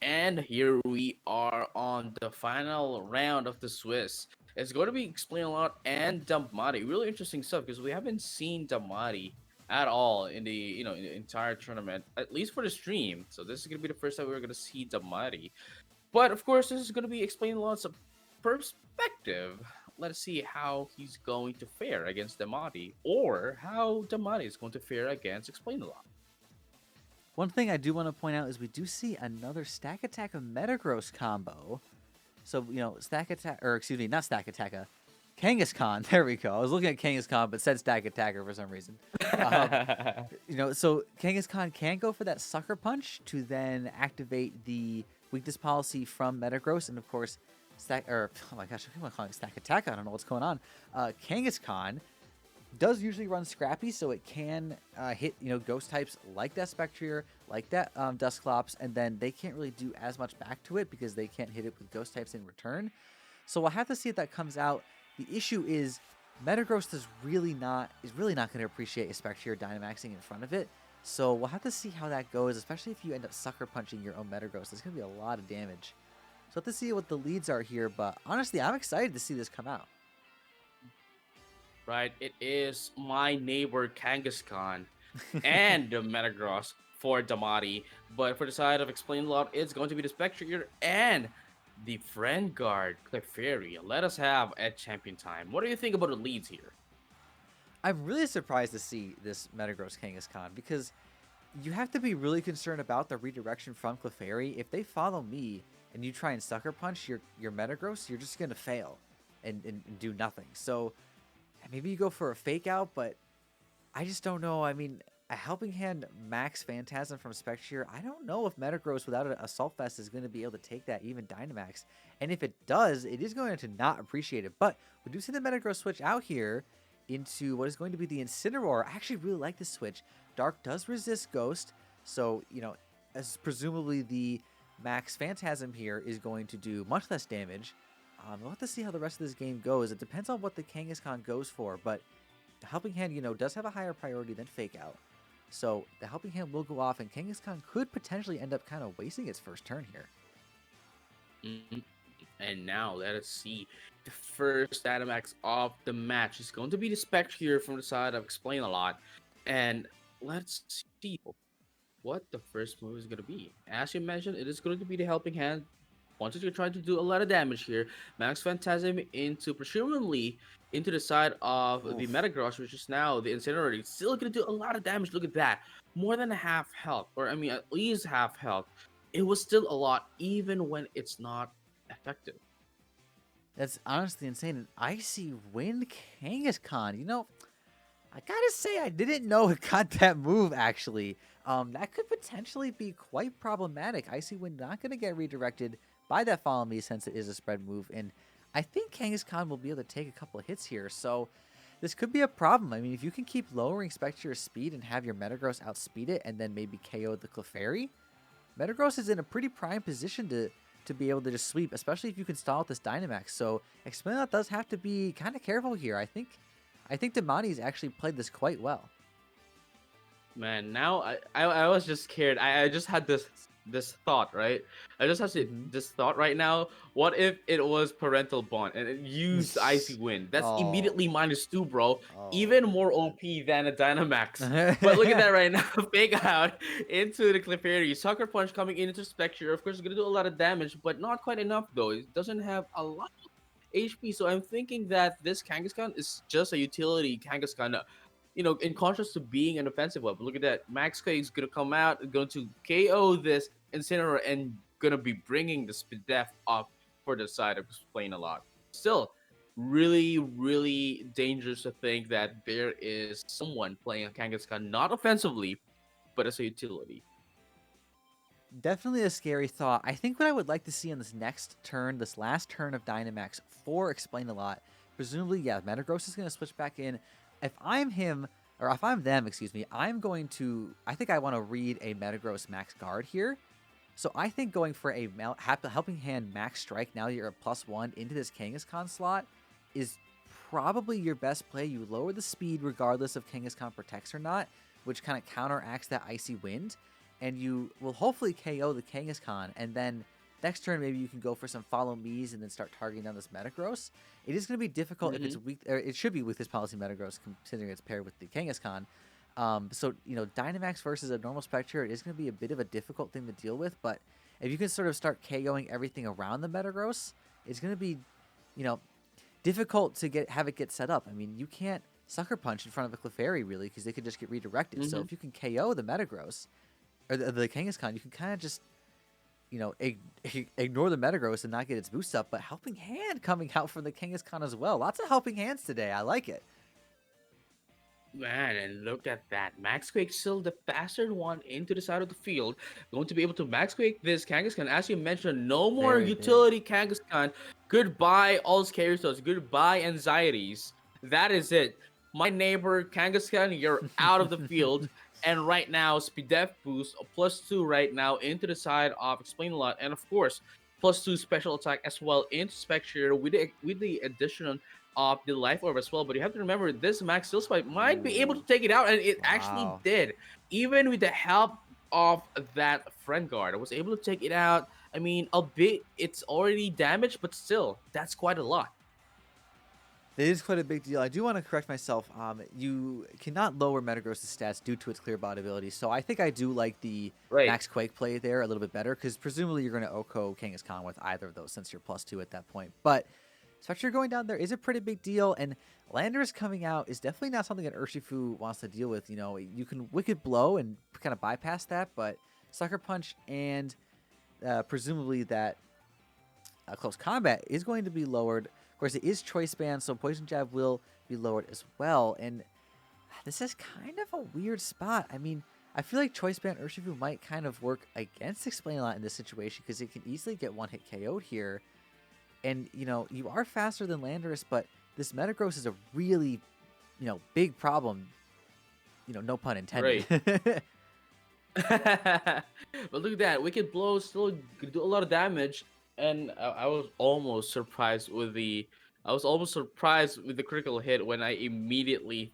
And here we are on the final round of the Swiss. It's going to be Explain a Lot and Damati. Really interesting stuff because we haven't seen Damati at all in the in the entire tournament, at least for the stream. So this is going to be the first time we're going to see Damati. But of course, this is going to be Explain a Lot's perspective. Let's see how he's going to fare against Damati, or how Damati is going to fare against Explain a Lot. One thing I do want to point out is we do see another Stack Attack of Metagross combo. So, Stack Attack, or excuse me, not Stack Attacker, Kangaskhan. There we go. I was looking at Kangaskhan, but said Stack Attacker for some reason. Um, so Kangaskhan can go for that Sucker Punch to then activate the weakness policy from Metagross, and of course, oh my gosh, I keep on calling it Stack Attack. I don't know what's going on. Kangaskhan does usually run Scrappy, so it can hit ghost types like that Spectrier, like that Dusclops, and then they can't really do as much back to it because they can't hit it with ghost types in return. So we'll have to see if that comes out. The issue is Metagross is really not going to appreciate a Spectrier Dynamaxing in front of it. So we'll have to see how that goes, especially if you end up sucker punching your own Metagross. There's going to be a lot of damage. So we'll have to see what the leads are here, but honestly, I'm excited to see this come out. Right, it is my neighbor Kangaskhan and the Metagross for Damati. But for the side of Explain a Lot, it's going to be the Spectrier and the Friend Guard Clefairy. Let us have a champion time. What do you think about the leads here? I'm really surprised to see this Metagross Kangaskhan because you have to be really concerned about the redirection from Clefairy. If they follow me and you try and Sucker Punch your Metagross, you're just going to fail and do nothing. So maybe you go for a Fake Out, but I just don't know. I mean, a Helping Hand Max Phantasm from Spectrier, I don't know if Metagross without an Assault Vest is going to be able to take that, even Dynamax. And if it does, it is going to not appreciate it. But we do see the Metagross switch out here into what is going to be the Incineroar. I actually really like this switch. Dark does resist Ghost, so, as presumably the Max Phantasm here is going to do much less damage. We'll have to see how the rest of this game goes. It depends on what the Kangaskhan goes for, but the Helping Hand, does have a higher priority than Fake Out. So the Helping Hand will go off, and Kangaskhan could potentially end up kind of wasting its first turn here. Mhm. And now let us see the first Dynamax of the match. It's going to be the Spectrier from the side of Explain a Lot. And let's see what the first move is going to be. As you mentioned, it is going to be the Helping Hand. Once you're trying to do a lot of damage here, Max Phantasm into presumably into the side of the Oof. Metagross, which is now the Incineroar. It's still going to do a lot of damage. Look at that. More than a half health, or I mean, at least half health. It was still a lot, even when it's not effective. That's honestly insane. An Icy Wind Kangaskhan. I gotta say, I didn't know it got that move, actually. That could potentially be quite problematic. Icy Wind not going to get redirected by that Follow Me since it is a spread move, and I think Kangaskhan will be able to take a couple of hits here, so this could be a problem. I mean, if you can keep lowering Spectre's speed and have your Metagross outspeed it and then maybe KO the Clefairy, Metagross is in a pretty prime position to be able to just sweep, especially if you can stall with this Dynamax, so Xplainalot does have to be kind of careful here. I think Damati's actually played this quite well. Man, now I was just scared. I just had this thought, right? I just had Hmm. this thought right now. What if it was parental bond and it used Icy Wind? That's Oh. immediately -2, bro. Oh. Even more OP than a Dynamax. But look at that right now. Fake out into the Clefairy. Sucker Punch coming into Spectre. Of course, it's gonna do a lot of damage, but not quite enough though. It doesn't have a lot of HP. So I'm thinking that this Kangaskhan is just a utility Kangaskhan. In contrast to being an offensive weapon. Look at that. Max K is gonna come out, going to KO this Incineroar, and gonna be bringing the speed depth up for the side of Explain a Lot. Still, really, really dangerous to think that there is someone playing a Kangaskhan not offensively, but as a utility. Definitely a scary thought. I think what I would like to see on this next turn, this last turn of Dynamax for Xplainalot, presumably, yeah, Metagross is going to switch back in. If I'm him, or if I'm them, excuse me, I think I want to read a Metagross Max Guard here. So I think going for a Helping Hand Max Strike, now you're a +1 into this Kangaskhan slot, is probably your best play. You lower the speed regardless if Kangaskhan protects or not, which kind of counteracts that Icy Wind. and you will hopefully KO the Kangaskhan, and then next turn maybe you can go for some follow me's and then start targeting down this Metagross. It is going to be difficult if it's Mm-hmm. weak, or it should be with this policy Metagross considering it's paired with the Kangaskhan. So Dynamax versus a normal Spectre is going to be a bit of a difficult thing to deal with, but if you can sort of start KOing everything around the Metagross, it's going to be, you know, difficult to have it get set up. I mean, you can't Sucker Punch in front of a Clefairy really because they could just get redirected. So Mm-hmm. if you can KO the Metagross or the Kangaskhan, you can kind of just ignore the Metagross and not get its boost up. But Helping Hand coming out from the Kangaskhan as well. Lots of Helping Hands today. I like it. Man, and look at that. Max Quake still the faster one into the side of the field. Going to be able to Max Quake this Kangaskhan. As you mentioned, no more Very big. utility Kangaskhan. Goodbye, all scary stuff. Goodbye, anxieties. That is it. My neighbor Kangaskhan, you're out of the field. And right now, Speed Def Boost, +2 right now into the side of Xplainalot. And of course, +2 special attack as well into Spectre with the addition of the life orb as well. But you have to remember this max steel spike might be able to Ooh, take it out, and it actually wow. did. Even with the help of that friend guard, I was able to take it out. I mean, a bit it's already damaged, but still, that's quite a lot. It is quite a big deal. I do want to correct myself. You cannot lower Metagross' stats due to its clear bot ability. So I think I do like the Right. Max Quake play there a little bit better because presumably you're going to Oko Kangaskhan with either of those since you're +2 at that point. But Spectre going down there is a pretty big deal, and Landorus coming out is definitely not something that Urshifu wants to deal with. You can Wicked Blow and kind of bypass that, but Sucker Punch and presumably that close combat is going to be lowered. Of course, it is choice band, so Poison Jab will be lowered as well. And this is kind of a weird spot. I mean, I feel like choice band Urshifu might kind of work against Xplainalot in this situation because it can easily get one hit KO'd here. And you are faster than Landorus, but this Metagross is a really, big problem. No pun intended. Right. But look at that. Wicked Blow still could do a lot of damage. And I was almost surprised with the critical hit when I immediately,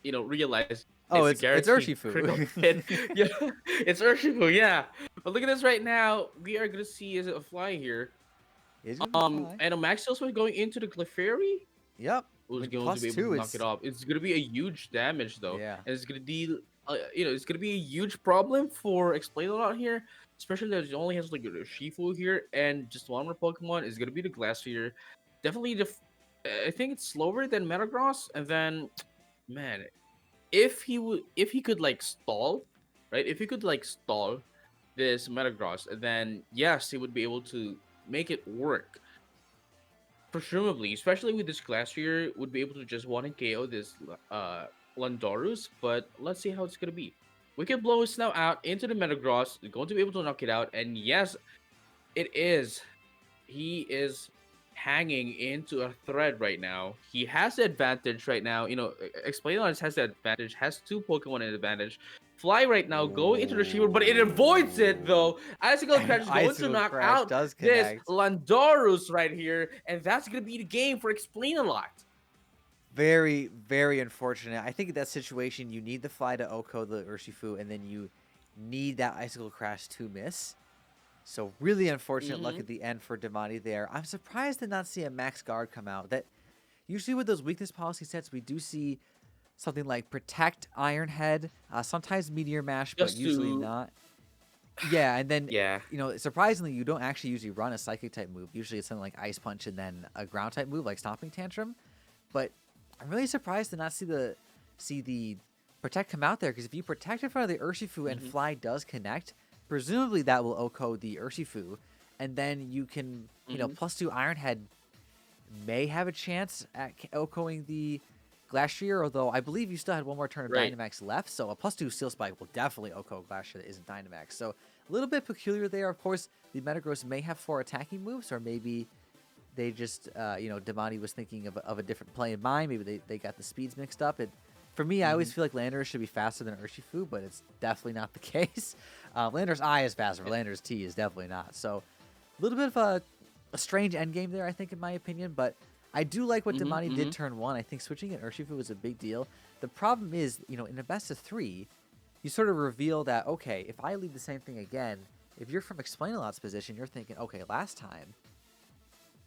realized Oh, it's a it's guaranteed critical Urshifu. hit. Yeah, it's Urshifu, yeah. But look at this right now. We are gonna see is it a fly here. It's gonna be fine. And a Max Steel going into the Clefairy, Yep. I who's mean, going to plus be able to two. knock it off. It's gonna be a huge damage though, Yeah. and it's gonna deal. It's gonna be a huge problem for Explain a lot here, especially that it only has like a Shifu here and just one more Pokemon is gonna be the Glacier. Definitely I think it's slower than Metagross, and then, man, if he could like stall, right? If he could like stall this Metagross, then yes, he would be able to make it work. Presumably, especially with this Glacier, would be able to just one and KO this Landorus, but let's see how it's gonna be. Wicked Blow is now out into the Metagross, going to be able to knock it out, and yes, it is. He is hanging into a thread right now. He has the advantage right now. Explainalot has the advantage, has two Pokemon in advantage. Fly right now, going into the Receiver, but it avoids it though. Icicle And Crash is going to Icicle knock Crash out does this connect. Landorus right here, and that's gonna be the game for Explainalot. Very, very unfortunate. I think in that situation, you need the fly to Oko the Urshifu, and then you need that Icicle Crash to miss. So really unfortunate luck Mm-hmm. at the end for Damati there. I'm surprised to not see a Max Guard come out. That usually with those weakness policy sets, we do see something like Protect, Iron Head, sometimes Meteor Mash, but Just usually to not. Yeah, and then yeah. surprisingly, you don't actually usually run a Psychic type move. Usually it's something like Ice Punch and then a Ground type move like Stomping Tantrum. But I'm really surprised to not see the Protect come out there because if you protect in front of the Urshifu and Mm-hmm. Fly does connect, presumably that will Oko the Urshifu, and then you can Mm-hmm. +2 Iron Head may have a chance at Okoing the Glacier, although I believe you still had one more turn of Right. Dynamax left, so a +2 Steel Spike will definitely Oko Glacier that isn't Dynamax. So a little bit peculiar there. Of course, the Metagross may have 4 attacking moves, or maybe they just, Damati was thinking of a different play in mind. Maybe they got the speeds mixed up. For me, I Mm-hmm. always feel like Landorus should be faster than Urshifu, but it's definitely not the case. Landorus I is faster, but Landorus T is definitely not. So a little bit of a strange endgame there, I think, in my opinion, but I do like what Mm-hmm. Damati Mm-hmm. did turn 1. I think switching at Urshifu was a big deal. The problem is, in a best of 3, you sort of reveal that, okay, if I lead the same thing again, if you're from Explainalot's position, you're thinking, okay, last time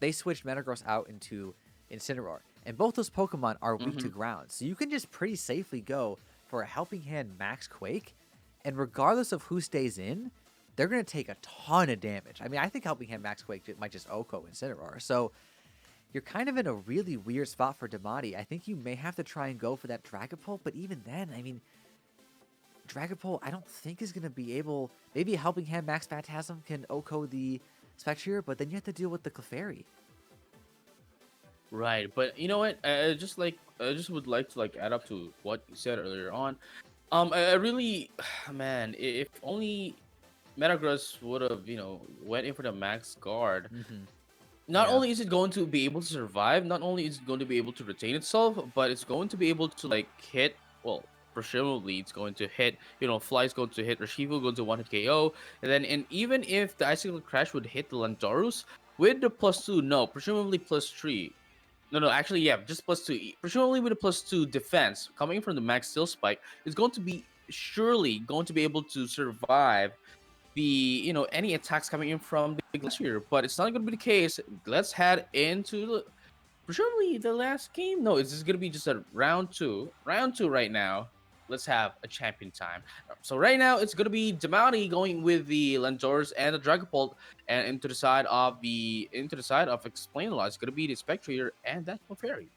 they switched Metagross out into Incineroar, and both those Pokemon are weak to Mm-hmm. ground, so you can just pretty safely go for a Helping Hand Max Quake, and regardless of who stays in, they're going to take a ton of damage. I mean, I think Helping Hand Max Quake might just OHKO Incineroar, so you're kind of in a really weird spot for Damati. I think you may have to try and go for that Dragapult, but even then, I mean, Dragapult, I don't think is going to be able. Maybe a Helping Hand Max Phantasm can OHKO the Spectrier, but then you have to deal with the Clefairy. Right, but you know what? I just would like to like add up to what you said earlier on. I really, man, if only Metagross would have, went in for the max guard. Mm-hmm. Not Yeah. only is it going to be able to survive, not only is it going to be able to retain itself, but it's going to be able to like hit. Well, presumably it's going to hit. Fly's going to hit. Reshivo going to one hit KO, and even if the Icicle Crash would hit the Landorus with the +2, no, presumably +3. No, actually, yeah, just +2. Presumably with a +2 defense coming from the max steel spike is going to be surely going to be able to survive the any attacks coming in from the Glacier, but it's not going to be the case. Let's head into presumably the last game. No, it's just going to be just a round two right now. Let's have a champion time. So right now it's going to be Damati going with the Landors and the Dragapult, and into the side of Explainalot. It's going to be the Spectrator and that Clefairy.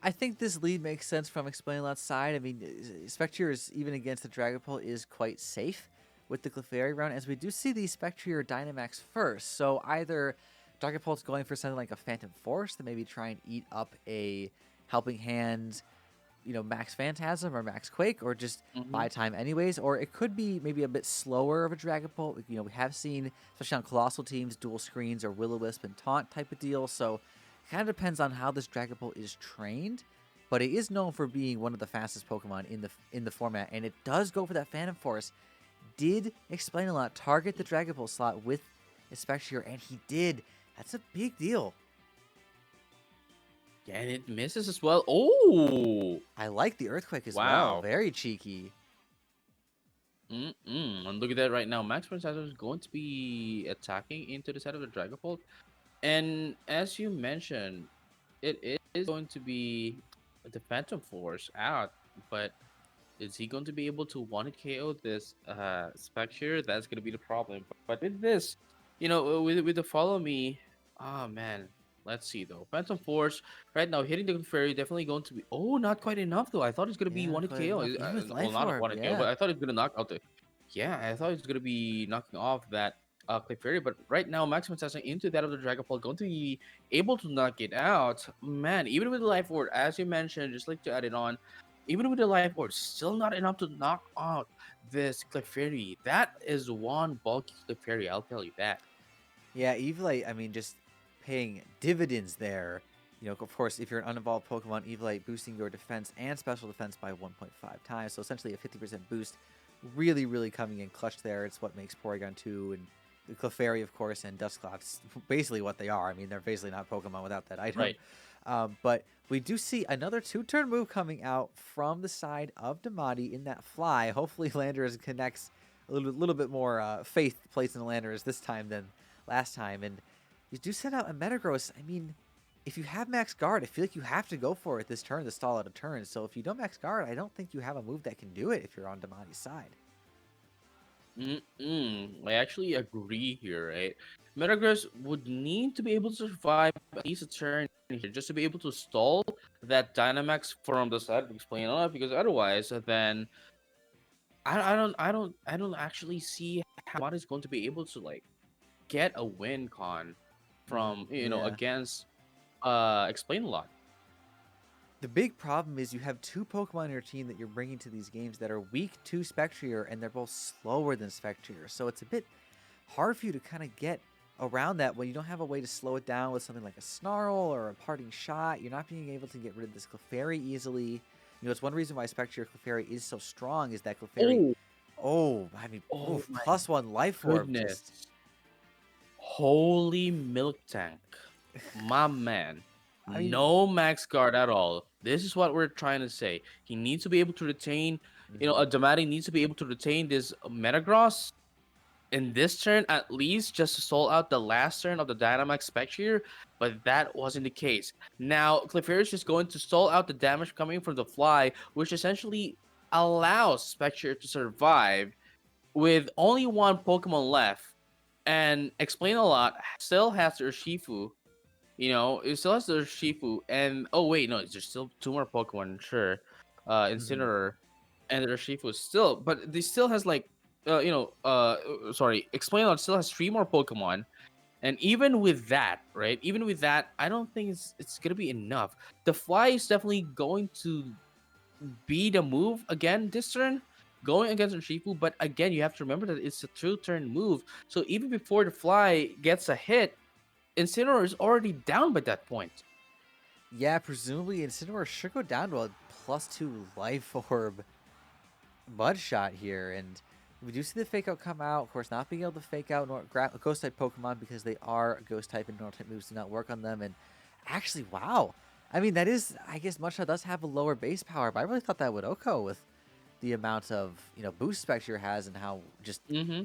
I think this lead makes sense from Explainalot's side. I mean, Spectrier is, even against the Dragapult, is quite safe with the Clefairy round, as we do see the Spectrier Dynamax first. So either Dragapult's going for something like a Phantom Force to maybe try and eat up a Helping Hand, Max Phantasm or Max Quake, or just Hmm. buy time anyways. Or it could be maybe a bit slower of a Dragapult. We have seen, especially on Colossal teams, dual screens or Will-O-Wisp and Taunt type of deal. So it kind of depends on how this Dragapult is trained. But it is known for being one of the fastest Pokemon in the format, and it does go for that Phantom Force. Did Explainalot target the Dragapult slot with Spectrier, and he did. That's a big deal. And it misses as well. Oh, I like the Earthquake as well. wow. Very cheeky. And look at that right now. Max Phantasm is going to be attacking into the side of the Dragapult. And as you mentioned, it is going to be the Phantom Force out, but is he going to be able to one KO this Spectre? That's going to be the problem. But with this, with the follow me, oh man, let's see though. Phantom Force right now hitting the Fairy definitely going to be. Oh, not quite enough though. I thought it's going to be Yeah, one not hit quite KO. enough. Even with Well, Life not Orb, one hit KO, but yeah. I thought it's going to knock out the. Yeah, I thought it was going to be knocking off that Clefairy, but right now Maximum Assassin into that of the Dragapult going to be able to knock it out. Man, even with the Life Orb, as you mentioned, just like to add it on, even with the Life Orb, still not enough to knock out this Clefairy. That is one bulky Clefairy, I'll tell you that. Yeah, Evilite, I mean, just paying dividends there. Of course, if you're an uninvolved Pokemon, Evilite boosting your defense and special defense by 1.5 times. So essentially a 50% boost. Really, really coming in clutch there. It's what makes Porygon 2 and the Clefairy, of course, and Dusclops basically what they are. I mean, they're basically not Pokemon without that item. Right. But we do see another two-turn move coming out from the side of Damati in that fly. Hopefully Landorus connects a little bit more faith placed in the Landorus this time than last time. And you do send out a Metagross. I mean, if you have max guard, I feel like you have to go for it this turn to stall out a turn. So if you don't max guard, I don't think you have a move that can do it if you're on Damati's side. I actually agree here, right? Metagross would need to be able to survive at least a turn here just to be able to stall that Dynamax from the side of Explain because otherwise, then I don't actually see how Watt is going to be able to like get a win con from Yeah. against Explain a lot. The big problem is you have two Pokemon in your team that you're bringing to these games that are weak to Spectrier, and they're both slower than Spectrier. So it's a bit hard for you to kind of get around that when you don't have a way to slow it down with something like a Snarl or a Parting Shot. You're not being able to get rid of this Clefairy easily. It's one reason why Spectrier Clefairy is so strong is that Clefairy. Oh, Oh, I mean, oh oof, my +1 Life Orb. Just goodness. Holy milk tank. My man. I mean, No max guard at all. This is what we're trying to say. He needs to be able to retain Damati needs to be able to retain this Metagross in this turn at least, just to stall out the last turn of the Dynamax Spectre, but that wasn't the case. Now, Clefairy is just going to stall out the damage coming from the Fly, which essentially allows Spectre to survive with only one Pokemon left. And Explain a Lot still has their Shifu. It still has their Shifu. And oh wait, no, there's still two more Pokemon, sure. Hmm. Incineroar and their Shifu still, but they still has like sorry, Explain a Lot still has three more Pokemon. And even with that, right? Even with that, I don't think it's gonna be enough. The Fly is definitely going to be the move again this turn, going against Urshifu. But again, you have to remember that it's a two-turn move. So even before the Fly gets a hit, Incineroar is already down by that point. Yeah, presumably Incineroar should go down to a +2 Life Orb Mudshot here, and we do see the Fake Out come out. Of course, not being able to Fake Out Ghost type Pokemon because they are Ghost type and Normal type moves do not work on them. And actually, wow, I mean that is, I guess Mudshot does have a lower base power, but I really thought that would OHKO with the amount of boost Spectre has and how just Mm-hmm.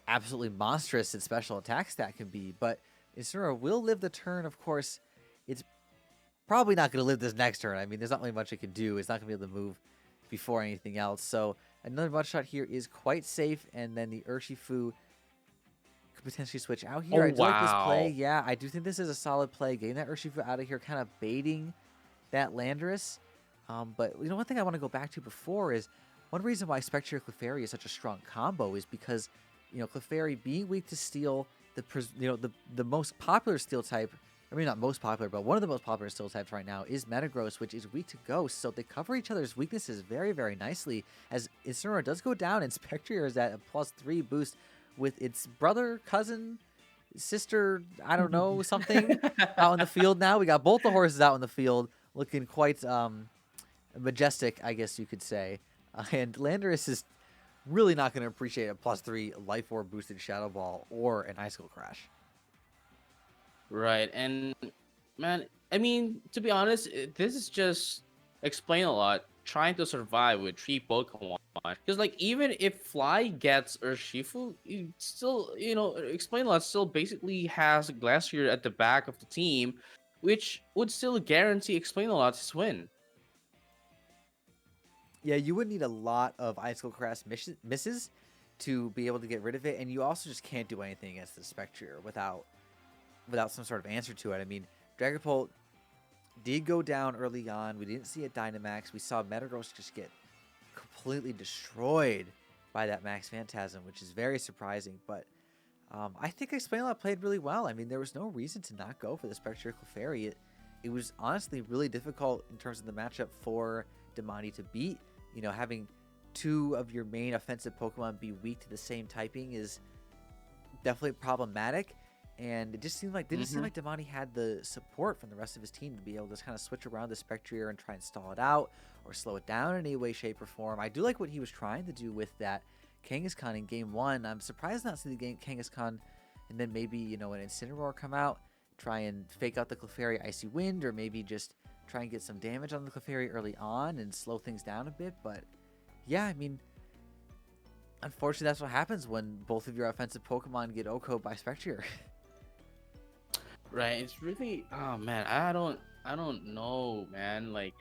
absolutely monstrous its special attack stat can be. But Incineroar will live the turn. Of course, it's probably not going to live this next turn. I mean, there's not really much it can do. It's not going to be able to move before anything else. So another Mud Shot here is quite safe. And then the Urshifu could potentially switch out Oh here. I do like this play. wow. Yeah, I do think this is a solid play. Getting that Urshifu out of here, kind of baiting that Landorus. But one thing I want to go back to before is one reason why Spectre Clefairy is such a strong combo is because Clefairy being weak to Steel, the most popular Steel type. I mean, not most popular, but one of the most popular Steel types right now is Metagross, which is weak to Ghost. So they cover each other's weaknesses very, very nicely. As Incineroar does go down, and Spectre is at a +3 boost with its brother, cousin, sister, I don't know, something out in the field now. We got both the horses out in the field looking quite majestic, I guess you could say. And Landorus is really not going to appreciate a +3 Life Orb boosted Shadow Ball or an Icicle Crash. Right. And man, I mean, to be honest, this is just Explain a Lot trying to survive with three Pokemon. Because like even if Fly gets Urshifu, you still Explain a Lot still basically has Glacier at the back of the team, which would still guarantee Explain a Lot's win. Yeah, you would need a lot of Icicle Crash misses to be able to get rid of it, and you also just can't do anything against the Spectre without some sort of answer to it. I mean, Dragapult did go down early on. We didn't see a Dynamax. We saw Metagross just get completely destroyed by that Max Phantasm, which is very surprising. But I think Xplainalot played really well. I mean, there was no reason to not go for the Spectre Clefairy. It was honestly really difficult in terms of the matchup for Damati to beat. Having two of your main offensive Pokemon be weak to the same typing is definitely problematic. And it just didn't seem like Damati had the support from the rest of his team to be able to kind of switch around the Spectrier and try and stall it out or slow it down in any way, shape, or form. I do like what he was trying to do with that Kangaskhan in Game 1. I'm surprised not to see the game Kangaskhan and then maybe, an Incineroar come out, try and fake out the Clefairy Icy Wind, or maybe just try and get some damage on the Clefairy early on and slow things down a bit. But yeah, I mean, unfortunately, that's what happens when both of your offensive Pokemon get OHKO by Spectrier. Right. It's really, oh man, I don't know, man. Like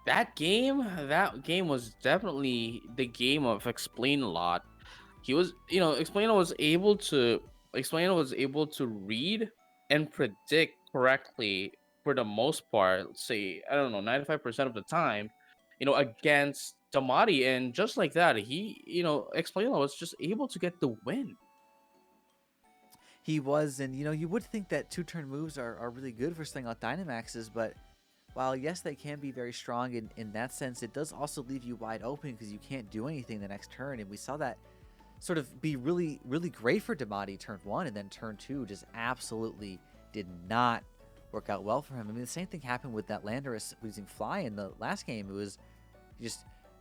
that game was definitely the game of Explain a Lot. He was, Explainer was able to read and predict correctly for the most part. Let's say, I don't know, 95% of the time, against Damati, and just like that, Explainer was just able to get the win. He was, and you would think that two-turn moves are really good for staying out Dynamaxes, but while yes, they can be very strong in that sense, it does also leave you wide open because you can't do anything the next turn, and we saw that sort of be really, really great for Damati turn 1, and then turn 2 just absolutely did not work out well for him. I mean, the same thing happened with that Landorus losing Fly in the last game. It was you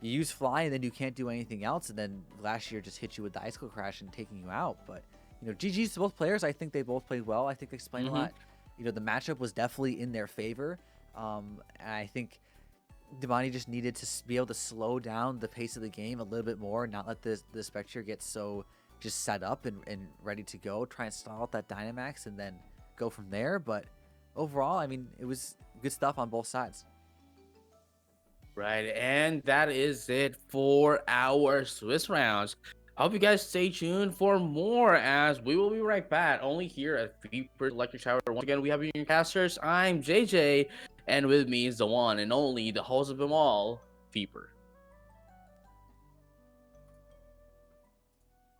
use Fly and then you can't do anything else, and then Glacier just hit you with the Icicle Crash and taking you out. But GG's to both players. I think they both played well. I think they explained a Hmm. lot. The matchup was definitely in their favor. And I think Damati just needed to be able to slow down the pace of the game a little bit more, not let the Spectre get so just set up and ready to go. Try and stall out that Dynamax and then go from there. But overall, I mean, it was good stuff on both sides. Right, and that is it for our Swiss rounds. I hope you guys stay tuned for more as we will be right back only here at Feeper Electric Shower. Once again, we have your casters. I'm JJ, and with me is the one and only, the host of them all, Feeper.